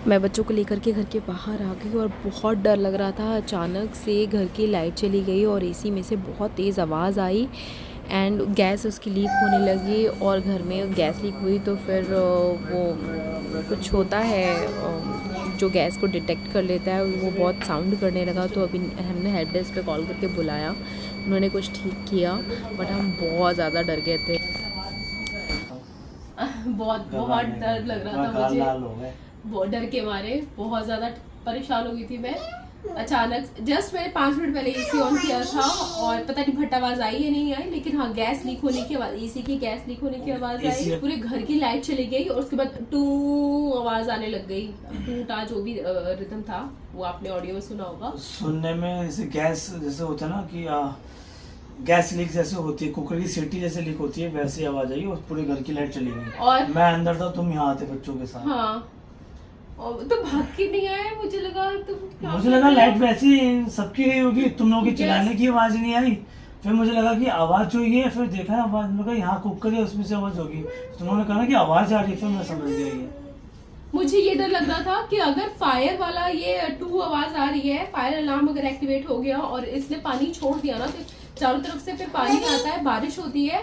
मैं बच्चों को लेकर के घर के बाहर आ गई और बहुत डर लग रहा था। अचानक से घर की लाइट चली गई और एसी में से बहुत तेज़ आवाज़ आई एंड गैस उसकी लीक होने लगी और घर में गैस लीक हुई तो फिर वो कुछ होता है जो गैस को डिटेक्ट कर लेता है, वो बहुत साउंड करने लगा। तो अभी हमने हेल्प डेस्क पे कॉल करके बुलाया, उन्होंने कुछ ठीक किया, बट हम बहुत ज़्यादा डर गए थे। बहुत डर लग रहा था मुझे, बहुत डर के मारे बहुत ज़्यादा परेशान हो गई थी मैं। अचानक जस्ट मैंने 5 मिनट पहले एसी ऑन किया था और पता नहीं भट्ट आवाज़ आई या नहीं आई, लेकिन हाँ गैस लीक होने की आवाज़, एसी की गैस लीक होने की आवाज़ आई, पूरे घर की लाइट चली गई और उसके बाद टू आवाज़ आने लग गई। टूटा जो भी रिदम था वो आपने ऑडियो में सुना होगा। सुनने में जैसे गैस जैसे होता है ना कि गैस लीक जैसे होती है, कुकर की सीटी जैसे लीक होती है, वैसी आवाज आई और पूरे घर की लाइट चली गई। और मैं अंदर था, तुम यहाँ आते बच्चों के साथ। हाँ, और तो भाग के नहीं आए, मुझे लगा लाइट वैसी सबकी गई होगी, तुम लोगों की चिल्लाने की आवाज नहीं आई। फिर मुझे लगा कि आवाज जो ये, फिर देखा आवाज, मैं कहा यहाँ कुकर है उसमें से आवाज होगी, तो उन्होंने कहा कि आवाज आ रही है, फिर मैं समझ गया ये। मुझे ये डर लग रहा था कि अगर फायर वाला ये टू आवाज आ रही है, फायर अलार्म अगर एक्टिवेट हो गया और इसने पानी छोड़ दिया ना, तो चारों तरफ से फिर पानी आता है, बारिश होती है,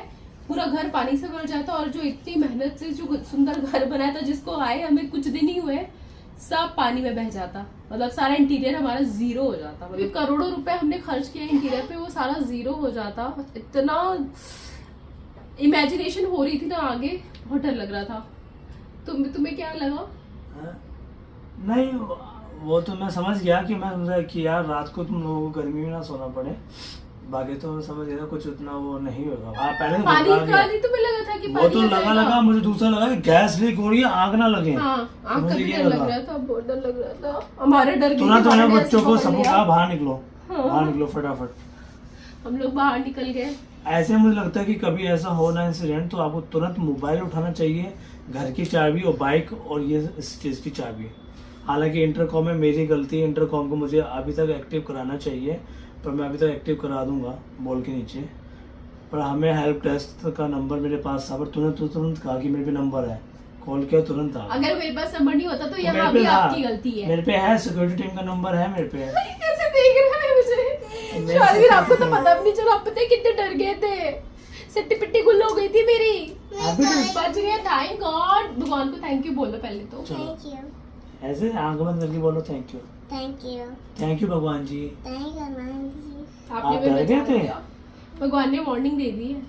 पूरा घर पानी से भर जाता है। और जो इतनी मेहनत से जो सुंदर घर बनाया था, जिसको आए हमें कुछ दिन ही हुए, सब पानी में बह जाता, मतलब सारा इंटीरियर हमारा जीरो हो जाता। मतलब करोड़ों रुपए हमने खर्च किया इंटीरियर पे, वो सारा जीरो हो जाता। इतना इमेजिनेशन हो रही थी ना आगे, बहुत डर लग रहा था। तुम्हें क्या लगा? नहीं, वो तो मैं समझ गया कि मैं समझा कि यार रात को तुम लोगों को गर्मी में ना सोना पड़े, बाकी तो समझ गया कुछ उतना वो नहीं होगा। पहले पानी तुम्हें लगा था कि वो तो लगा मुझे दूसरा लगा कि गैस लीक हो रही है, आग ना लगे। हाँ, आग का डर लग रहा था, बहुत डर लग रहा था। हमारे डर तुरंत बच्चों को सबको कहा बाहर निकलो, बाहर निकलो फटाफट। हम लोग बाहर निकल गए। ऐसे मुझे लगता है कि कभी ऐसा हो ना इंसिडेंट, तो आपको तुरंत मोबाइल उठाना चाहिए, घर की चाबी और बाइक और ये इस चीज़ की चाबी। हालांकि इंटरकॉम में मेरी गलती है, इंटरकॉम को मुझे अभी तक एक्टिव कराना चाहिए, पर मैं अभी तक एक्टिव करा दूंगा बॉल के नीचे। पर हमें हेल्प डेस्क का नंबर मेरे पास था, पर तुरंत कहा कि मेरे पे नंबर है, कॉल किया तुरंत आ। अगर मेरे पास नंबर नहीं होता तो यहाँ भी आपकी गलती है। मेरे पे है, सिक्योरिटी टीम का नंबर है मेरे पे। कैसे देख रहा है मुझे? शायद आपको तो पता भी नहीं चला, आप पता है कितने डर गए थे, सिट्टी पिट्टी गुल हो गई थी मेरी। बच गया, थैंक गॉड। भगवान को थैंक यू बोलो पहले तो। Thank you. ऐसे आंख बंद करके बोलो thank you. Thank you. Thank you भगवान जी। थैंक यू भगवान जी। आपने भी डर गए थे? भगवान ने वार्निंग दे दी है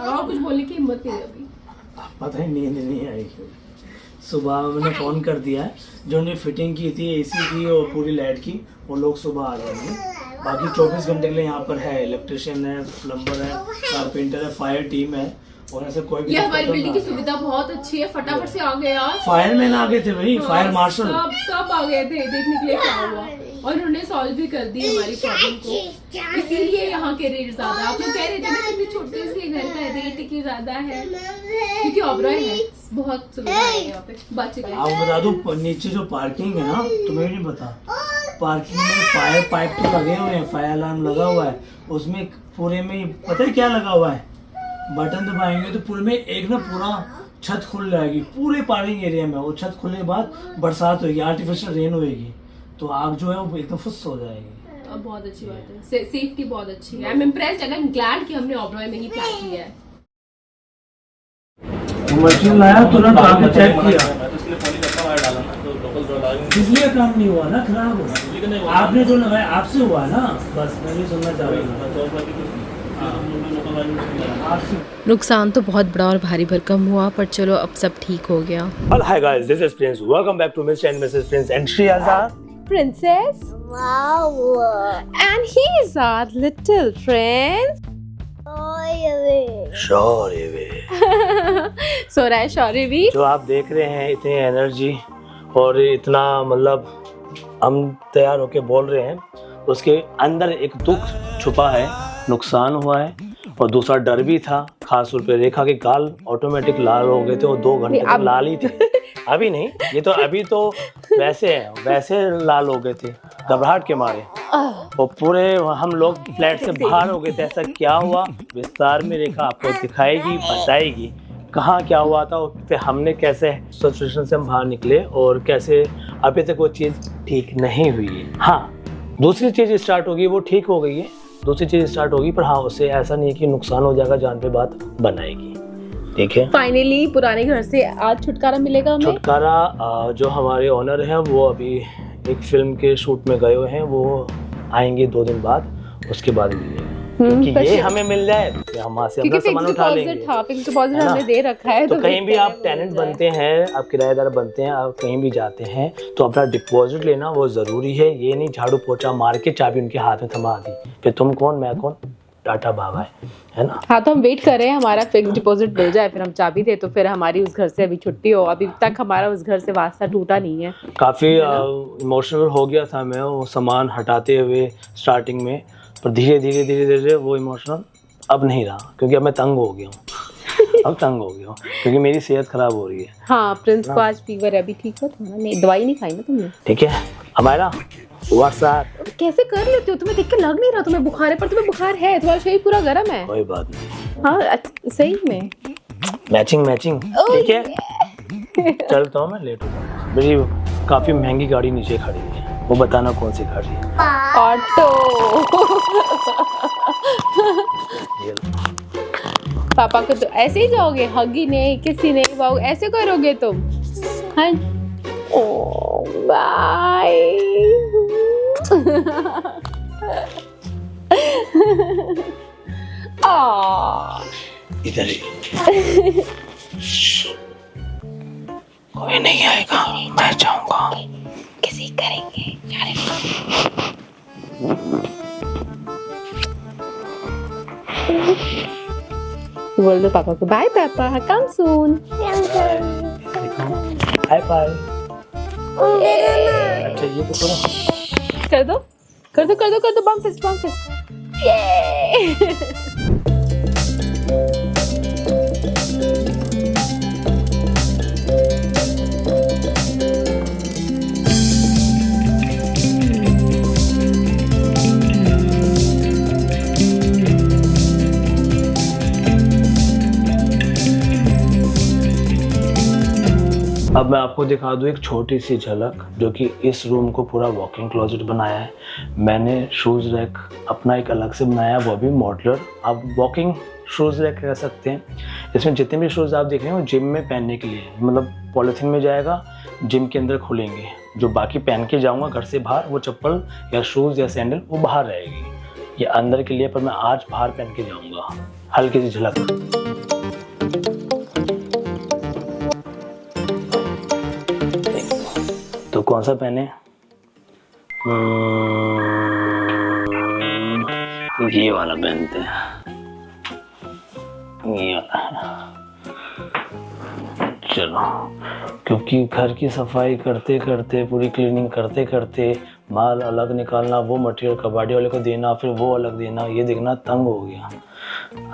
और कुछ बोलने की हिम्मत नहीं अभी। पता ही नींद नहीं आई। सुबह मैंने फोन कर दिया है, जो ने फिटिंग की थी एसी की और पूरी लाइट की, वो लोग सुबह आ जाएंगे। बाकी 24 घंटे के लिए यहाँ पर है, इलेक्ट्रिशियन है, प्लम्बर है, कारपेंटर है, फायर टीम है, और ऐसे कोई भी। ये हमारी बिल्डिंग की सुविधा बहुत अच्छी है, फटाफट से आ गए यार। फायरमैन आ गए थे भाई, फायर मार्शल सब आ गए थे देखने के लिए क्या हुआ, और उन्होंने सॉल्व भी कर दी हमारी प्रॉब्लम को। इसीलिए यहाँ के रेट ज्यादा, आप लोग कह रहे थे ना कि छोटे से घर का रेट की ज्यादा है, क्योंकि ओबरॉय है, बहुत सुविधा है यहाँ पे। बच गए। आपको बता दूं, नीचे जो पार्किंग है ना, तुम्हें नहीं पता, पार्किंग में फायर पाइप तो लगे हुए हैं, फायर अलार्म लगा हुआ है उसमें। पूरे में पता है क्या लगा हुआ है, बटन दबाएंगे तो पूरे में एक ना पूरा छत खुल जाएगी पूरे पार्किंग एरिया में। वो छत खुलने के बाद बरसात होगी, आर्टिफिशियल रेन होगी, तो आग जो है वो एकदम फुस हो जाएगी। बहुत अच्छी बात है, सेफ्टी बहुत अच्छी है। I am impressed and I am glad कि हमने ओबरॉय में ही प्लान किया है। मशीन लाया, तुरंत आपने चेक किया, इसलिए काम नहीं हुआ ना, खराब हुआ। आपने जो लगाया आपसे हुआ ना, बस मैं नहीं सुनना चाह रहा। नुकसान तो बहुत बड़ा और भारी भरकम हुआ, पर चलो अब सब ठीक हो गया। Hi guys, this is Prince. Welcome back to Mr. and Mrs. Prince and she is our Princess. Wow. And he is our little prince. शौर्य। सो रहा है शौर्य भी। जो आप देख रहे हैं, इतनी एनर्जी और इतना मतलब हम तैयार होके बोल रहे हैं, उसके अंदर एक दुख छुपा है, नुकसान हुआ है, और दूसरा डर भी था। खास तौर पे रेखा के गाल ऑटोमेटिक लाल हो गए थे, वो 2 घंटे तक लाल ही थे। अभी नहीं, ये तो अभी तो वैसे है, वैसे लाल हो गए थे घबराहट के मारे। वो पूरे हम लोग फ्लैट से बाहर हो गए थे। ऐसा क्या हुआ विस्तार में रेखा आपको दिखाएगी, बताएगी। कहाँ क्या हुआ था और फिर हमने कैसे सिचुएशन से हम बाहर निकले और कैसे अभी तक वो चीज़ ठीक नहीं हुई है। हाँ, दूसरी चीज़ स्टार्ट होगी, वो ठीक हो गई है, दूसरी चीज़ स्टार्ट होगी, पर हाँ उससे ऐसा नहीं है कि नुकसान हो जाएगा, जान पे बात बनाएगी। ठीक है, फाइनली पुराने घर से आज छुटकारा मिलेगा हमें। छुटकारा जो हमारे ओनर हैं वो अभी एक फिल्म के शूट में गए हुए हैं, वो आएंगे 2 दिन बाद, उसके बाद मिलेंगे। क्योंकि ये हमें मिल जाए तो हम वहाँ से अपना सामान उठा लेंगे। फिक्स डिपॉजिट हमने दे रखा है, तो कहीं भी आप टेनेंट बनते हैं, आप किराएदार बनते हैं, आप कहीं भी जाते हैं तो अपना डिपॉजिट लेना वो ज़रूरी है। ये नहीं झाड़ू पोछा मार के चाबी उनके हाथ में थमा दी, फिर तुम कौन मैं कौन, टाटा बाबा है ना। हाँ, तो हम वेट कर रहे हैं हमारा फिक्स डिपॉजिट मिल जाए, फिर हम चाबी दे तो फिर हमारी उस घर से अभी छुट्टी हो। अभी तक हमारा उस घर से वास्ता टूटा नहीं है। काफ़ी इमोशनल हो गया था मैं वो सामान हटाते हुए स्टार्टिंग में, पर धीरे धीरे वो इमोशनल अब नहीं रहा, क्योंकि अब मैं तंग हो गया हूँ। अब तंग हो गया हूँ क्योंकि मेरी सेहत खराब हो रही है। हाँ, प्रिंस को आज फीवर है, अभी ठीक हो थोड़ा? नहीं, दवाई नहीं खाई ना तुमने? ठीक है हमारा व्हाट्सएप कैसे कर लेते हो? तुम्हें देख के लग नहीं रहा तुम्हें बुखार है, पर तुम्हें बुखार है, तुम्हारा शरीर पूरा गर्म है। कोई बात नहीं। हाँ सही में मैचिंग ठीक है। चलता हूँ मैं, लेट हो गया। मेरी काफ़ी महंगी गाड़ी नीचे खड़ी है, वो बताना कौन सी गाड़ी है। ऑटो। पापा को तो ऐसे ही जाओगे, हगी नहीं, किसी नहीं पाओगे, ऐसे करोगे तुम? हाँ, ओ बाय। इधर ही कोई नहीं आएगा, मैं जाऊंगा। किसी करेंगे बोल दो पापा को बाय पापा, कम सून। Hi bye. अच्छा ये तो करो, कर दो बम फिस्ट ये। अब मैं आपको दिखा दूँ एक छोटी सी झलक, जो कि इस रूम को पूरा वॉकिंग क्लोजेट बनाया है। मैंने शूज़ रैक अपना एक अलग से बनाया, वो भी मॉडलर, आप वॉकिंग शूज़ रैक कह सकते हैं। इसमें जितने भी शूज़ आप देख रहे हैं वो जिम में पहनने के लिए, मतलब पॉलीथीन में जाएगा, जिम के अंदर खुलेंगे। जो बाकी पहन के जाऊँगा घर से बाहर, वो चप्पल या शूज़ या सैंडल वो बाहर रहेगी, ये अंदर के लिए, पर मैं आज बाहर पहन के जाऊँगा। हल्की सी झलक। तो कौन सा पहने? ये वाला पहनते हैं, ये वाला। चलो, क्योंकि घर की सफाई करते करते, पूरी क्लीनिंग करते करते, माल अलग निकालना, वो मटेरियल कबाड़ी वाले को देना, फिर वो अलग देना, ये देखना तंग हो गया।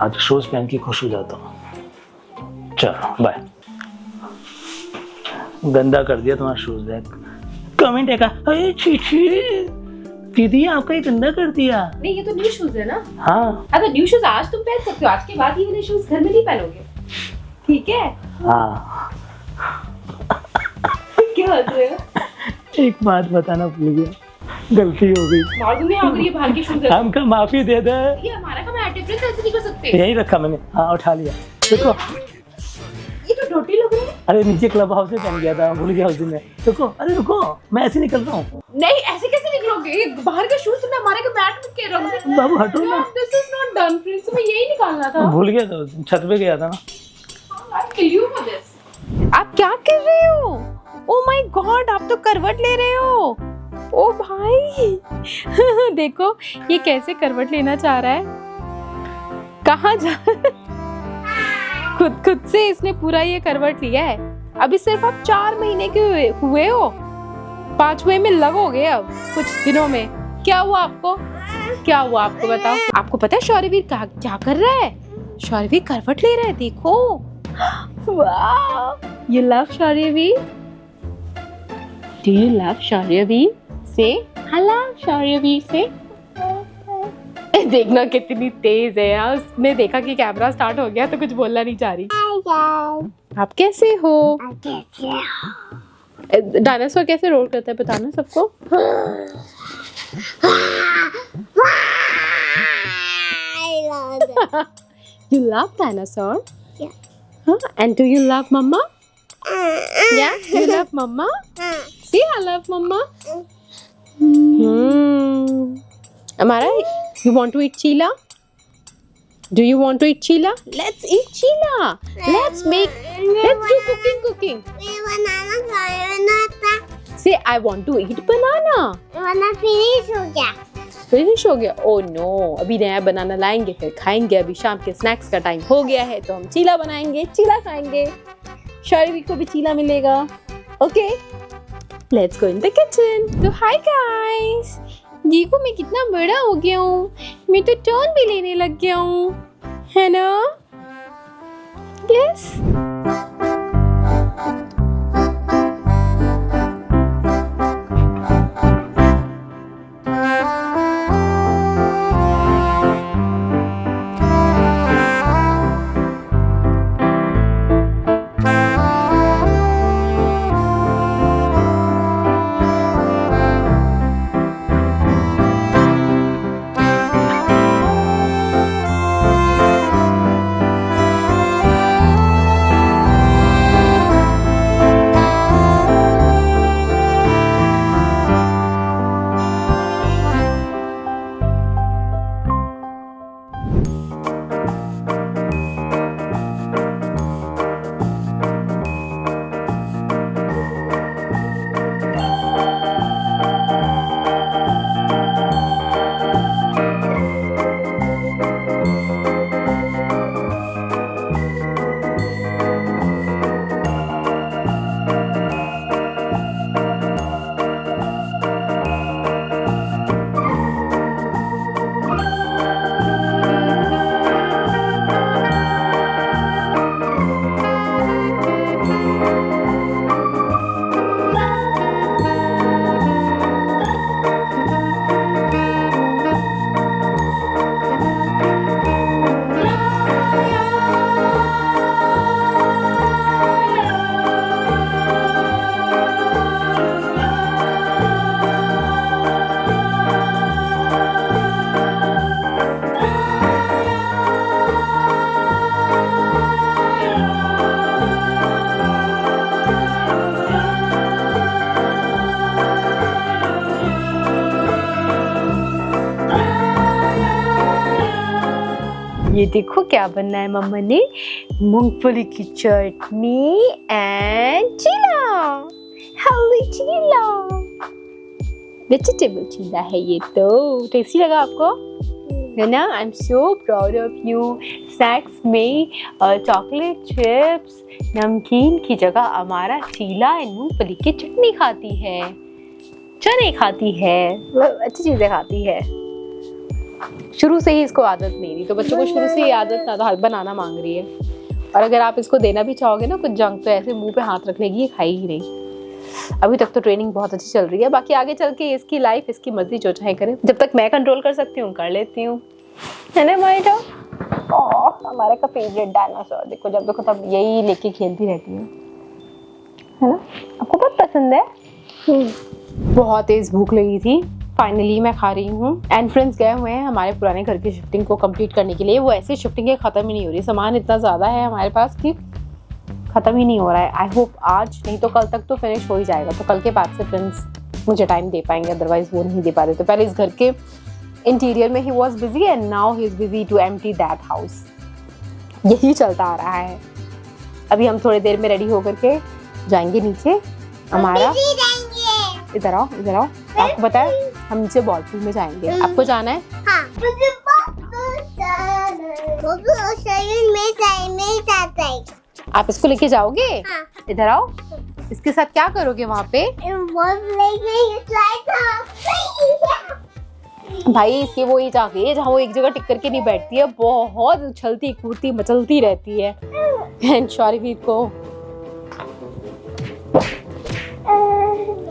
आज शूज़ पहन के खुश हो जाता हूँ। चलो बाय। गंदा कर दिया तुम्हारा शूज़ रैक। कमेंट है का, अरे छी दीदी आपका ये गंदा कर दिया। नहीं, ये तो न्यू शूज है ना। हाँ, अगर न्यू शूज आज तुम पहन सकते हो, आज के बाद ये न्यू शूज घर में नहीं पहनोगे, ठीक है? हाँ। क्यों हंस रहे हो? एक बात बताना भूल गया, गलती हो गई। मार दूंगी अगर ये बाहर के शूज। हमको माफी दे दे। ये हमारा काम है, डिफरेंस ऐसे नहीं कर सकते। यही रखा मैंने, हाँ उठा लिया। देखो ये तो डोटी लग रहा है। अरे नीचे क्लब हाउस में पहन गया था, भूल गया उस दिन में। रुको, अरे रुको, मैं ऐसे निकल रहा हूँ। नहीं, ऐसे कैसे निकलोगे? ये बाहर का शूज तुमने हमारे के बैट में के रख दिया। बाबू हटो ना। This is not done Prince, मैं यही निकालना था। भूल गया था, छत पे गया था ना। आई किल यू फॉर दिस। आप क्या कर रहे हो? ओ माय गॉड, आप तो करवट ले रहे हो। ओ भाई देखो ये कैसे करवट लेना चाह रहा है। कहाँ जा खुद से इसने पूरा ये करवट लिया है। अभी सिर्फ आप 4 महीने के हुए हो, 5वें में लगोगे अब कुछ दिनों में। क्या हुआ आपको? क्या हुआ आपको बताओ। आपको पता है शौर्यवीर क्या कर रहा है? शौर्यवीर करवट ले रहा है, देखो। वाह, you love Shauryaveer? Do you love Shauryaveer? से हेलो शौर्यवीर से। देखना कितनी तेज है यार, उसने देखा कि कैमरा स्टार्ट हो गया तो कुछ बोलना नहीं चाह रही। Hi guys. आप कैसे हो? I get you. डायनासोर कैसे रोल करता है बताना सबको। I love it. You love dinosaur? Yeah. Huh? And do you love mama? Yeah, you love mama? See, I love mama. Amara, you want to eat Sheila? Do you want to eat Sheila? Let's eat Sheila. Let's do cooking. We banana खाना Say, I want to eat banana. खाना finish हो गया. Finish हो गया? Oh no, अभी नया बनाना लाएंगे फिर खाएंगे। अभी शाम के स्नैक्स का टाइम हो गया है तो हम चीला बनाएंगे, चीला खाएंगे। शौर्यवीर को भी चीला मिलेगा। Okay, let's go in the kitchen. तो हाय गाइस, देखो मैं कितना बड़ा हो गया हूँ, मैं तो टर्न भी लेने लग गया हूँ, है ना? यस। ये देखो क्या बनना है मम्मा ने, मूंगफली की chutney and chilla, healthy chilla, vegetable chilla है ये तो। टेस्टी लगा आपको, है ना? I am so proud of you. Snacks में चॉकलेट चिप्स, नमकीन की जगह हमारा चीला एंड मूंगफली की चटनी खाती है, चने खाती है, अच्छी चीजें खाती है। शुरू से ही इसको आदत नहीं थी, तो बच्चों को शुरू से ही आदत ना था, बनाना मांग रही है। और अगर आप इसको देना भी चाहोगे ना कुछ जंक, तो ऐसे मुंह पे हाथ रख लेगी, ये खाई ही नहीं। अभी तक तो ट्रेनिंग बहुत अच्छी चल रही है, बाकी आगे चल के इसकी लाइफ, इसकी मर्जी जो चाहे करे। जब तक मैं कंट्रोल कर सकती हूँ कर लेती हूँ, है ना माइटा? हमारा का फेवरेट डायनासोर, देखो जब देखो तब यही लेके खेलती रहती है ना? आपको बहुत पसंद है। बहुत तेज भूख लगी थी, फाइनली मैं खा रही हूँ। एंड फ्रेंड्स गए हुए हैं हमारे पुराने घर की शिफ्टिंग को कंप्लीट करने के लिए। वो ऐसे शिफ्टिंग खत्म ही नहीं हो रही, सामान इतना ज़्यादा है हमारे पास कि ख़त्म ही नहीं हो रहा है। आई होप आज नहीं तो कल तक तो फिनिश हो ही जाएगा, तो कल के बाद से फ्रेंड्स मुझे टाइम दे पाएंगे, अदरवाइज वो नहीं दे पा रहे। तो पहले इस घर के इंटीरियर में he was busy and now he is busy to empty that house. यही चलता आ रहा है। अभी हम थोड़ी देर में रेडी होकर के जाएंगे नीचे। हमारा इधर आओ, इधर आओ, आपको पता है हम नीचे बॉल पूल में जाएंगे। आपको जाना है? हाँ। आप इसको लेके जाओगे? हाँ। इधर आओ, इसके साथ क्या करोगे वहाँ पे? भाई इसके वो ये जाके जहाँ वो एक जगह टिक करके नहीं बैठती है, बहुत उछलती कूदती मचलती रहती है। एंड शौर्यवीर को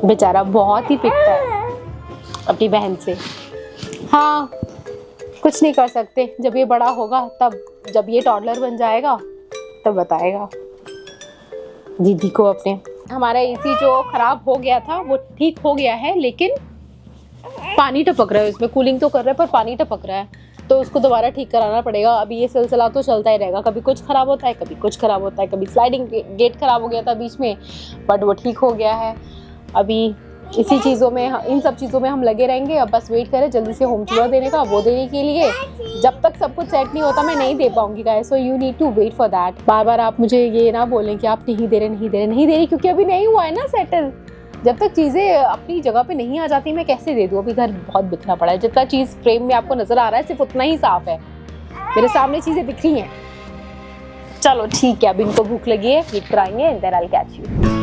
बेचारा बहुत ही पिटता है अपनी बहन से। हाँ कुछ नहीं कर सकते, जब ये बड़ा होगा तब, जब ये टॉडलर बन जाएगा तब बताएगा दीदी को अपने। हमारा एसी जो खराब हो गया था वो ठीक हो गया है, लेकिन पानी टपक रहा है उसमें, कूलिंग तो कर रहा है पर पानी टपक रहा है, तो उसको दोबारा ठीक कराना पड़ेगा। अभी ये सिलसिला तो चलता ही रहेगा, कभी कुछ खराब होता है, कभी कुछ खराब होता है, कभी स्लाइडिंग गेट खराब हो गया था बीच में, बट वो ठीक हो गया है। अभी इसी चीज़ों में, इन सब चीज़ों में हम लगे रहेंगे। अब बस वेट करें जल्दी से होम टूर देने का, वो देने के लिए। जब तक सब कुछ सेट नहीं होता मैं नहीं दे पाऊंगी guys, so you need to wait for that. बार बार आप मुझे ये ना बोलें कि आप नहीं दे रहे, क्योंकि अभी नहीं हुआ है ना सेटल। जब तक चीज़ें अपनी जगह पे नहीं आ जाती मैं कैसे दे दूँ। अभी घर बहुत बिखरा पड़ा है, जितना चीज़ फ्रेम में आपको नजर आ रहा है सिर्फ उतना ही साफ है, मेरे सामने चीज़ें बिखरी हैं। चलो ठीक है, अब इनको भूख लगी है, ईट कराएंगे and then I will catch you.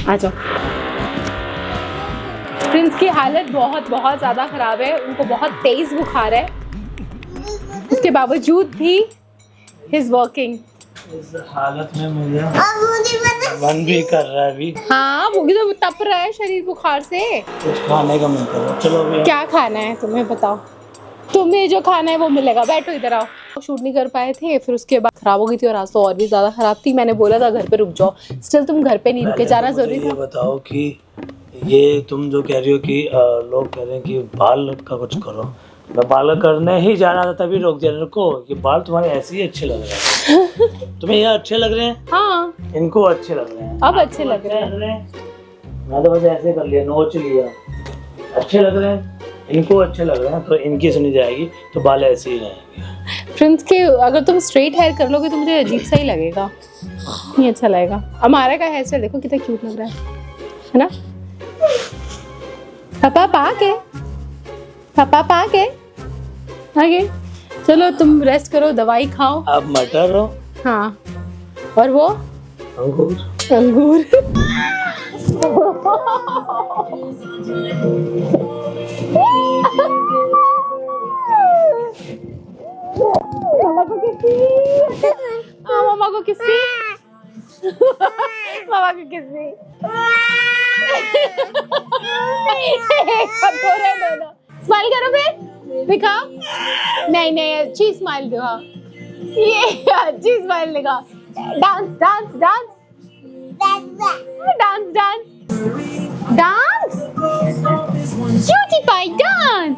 आ जाओ। प्रिंस की हालत बहुत बहुत ज़्यादा ख़राब है, उनको बहुत तेज़ बुखार है, उसके बावजूद भी हिज वर्किंग। इस हालत में मुझे और मुझे पता मन भी कर रहा है अभी। हाँ वो भी तो तप रहा है शरीर बुखार से। कुछ खाने का मन कर रहा है। चलो अभी क्या खाना है तुम्हें बताओ, तुम्हें जो खाना है वो मिलेगा। बैठो इधर आओ। शूट नहीं कर पाए थे, फिर उसके बाद खराब हो गई थी और आज तो और भी ज़्यादा ख़राब थी। मैंने बोला था घर पे रुक जाओ, स्टिल तुम घर पे नहीं रुके, जाना ज़रूरी ये था। बताओ कि ये तुम जो कह रही हो कि लोग कह रहे हैं कि बाल का कुछ करो, मैं बाल करने ही जा रहा था तभी रोक दिया। रुको, ये बाल तुम्हारे ऐसे ही अच्छे लग रहे हैं। तुम्हें ये अच्छे लग रहे हैं? हाँ इनको अच्छे लग रहे हैं। अब अच्छे लग रहे हैं। मैं तो बस ऐसे कर लिया, नोच लिया। अच्छे लग रहे हैं, इनको अच्छे लग रहे हैं, तो इनकी सुनी जाएगी तो बाल ऐसे ही रहेंगे। प्रिंस के अगर तुम स्ट्रेट हेयर कर लोगे तो मुझे अजीब सा ही लगेगा, नहीं अच्छा लगेगा। हमारा का हेयर स्टाइल देखो कितना क्यूट लग रहा है ना। पापा पाके आगे चलो, तुम रेस्ट करो, दवाई खाओ। अब मटर हो, हाँ, और वो अंगूर। मामा को किसी, मामा को किसी, मामा को किसी। स्माइल करो फिर, दिखाओ। नहीं अच्छी स्माइल दो। हाँ ये अच्छी स्माइल दिखाओ। Dance dance dance dance dance dance, cutie pie dance.